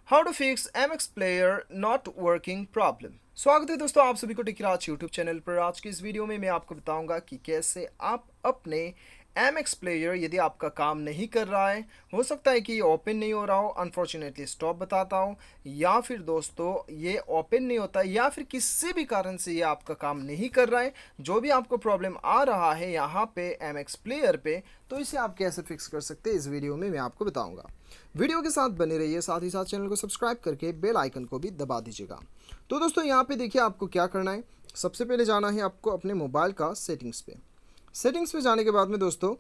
How to fix MX player not working problem. स्वागत है दोस्तों आप सभी को टिकराज यूट्यूब चैनल पर। आज की इस वीडियो में मैं आपको बताऊंगा कि कैसे आप अपने MX प्लेयर, यदि आपका काम नहीं कर रहा है, हो सकता है कि ये ओपन नहीं हो रहा हो, अनफॉर्चुनेटली स्टॉप बताता हो, या फिर दोस्तों ये ओपन नहीं होता है, या फिर किसी भी कारण से ये आपका काम नहीं कर रहा है, जो भी आपको प्रॉब्लम आ रहा है यहाँ पे MX प्लेयर पे, तो इसे आप कैसे फिक्स कर सकते हैं इस वीडियो में मैं आपको बताऊंगा। वीडियो के साथ बने रहिए, साथ ही साथ चैनल को सब्सक्राइब करके बेल आइकन को भी दबा दीजिएगा। तो दोस्तों यहाँ पे देखिए आपको क्या करना है। सबसे पहले जाना है आपको अपने मोबाइल का सेटिंग्स पे। सेटिंग्स पे जाने के बाद में दोस्तों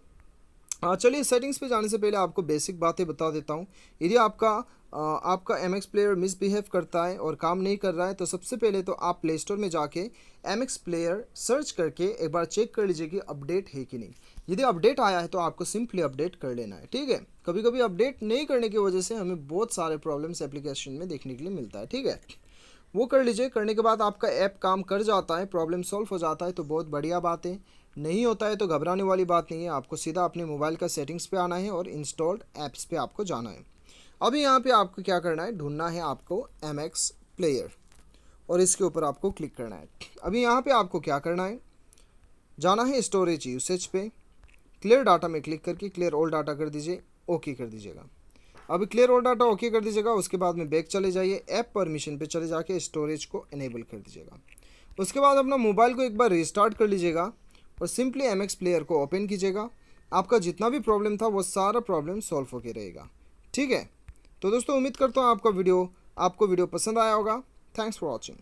चलिए सेटिंग्स पे जाने से पहले आपको बेसिक बातें बता देता हूँ। यदि आपका MX प्लेयर मिसबिहेव करता है और काम नहीं कर रहा है, तो सबसे पहले तो आप प्ले स्टोर में जाके MX प्लेयर सर्च करके एक बार चेक कर लीजिए कि अपडेट है कि नहीं। यदि अपडेट आया है तो आपको सिंपली अपडेट कर लेना है, ठीक है। कभी कभी अपडेट नहीं करने की वजह से हमें बहुत सारे प्रॉब्लम्स एप्लीकेशन में देखने के लिए मिलता है, ठीक है। वो कर लीजिए। करने के बाद आपका ऐप काम कर जाता है, प्रॉब्लम सॉल्व हो जाता है तो बहुत बढ़िया बात है। नहीं होता है तो घबराने वाली बात नहीं है। आपको सीधा अपने मोबाइल का सेटिंग्स पे आना है और इंस्टॉल्ड ऐप्स पे आपको जाना है। अभी यहाँ पे आपको क्या करना है, ढूंढना है आपको MX प्लेयर और इसके ऊपर आपको क्लिक करना है। अभी यहाँ पे आपको क्या करना है, जाना है स्टोरेज यूसेज पे। क्लियर डाटा में क्लिक करके क्लियर ऑल डाटा कर दीजिए, ओके कर दीजिएगा। अब क्लियर ऑल डाटा ओके कर दीजिएगा। उसके बाद में बैक चले जाइए, ऐप परमिशन पे चले जाके स्टोरेज को इनेबल कर दीजिएगा। उसके बाद अपना मोबाइल को एक बार रिस्टार्ट कर लीजिएगा और सिंपली MX प्लेयर को ओपन कीजिएगा। आपका जितना भी प्रॉब्लम था वो सारा प्रॉब्लम सॉल्व होके रहेगा, ठीक है। तो दोस्तों उम्मीद करता हूँ आपको वीडियो पसंद आया होगा। Thanks for watching.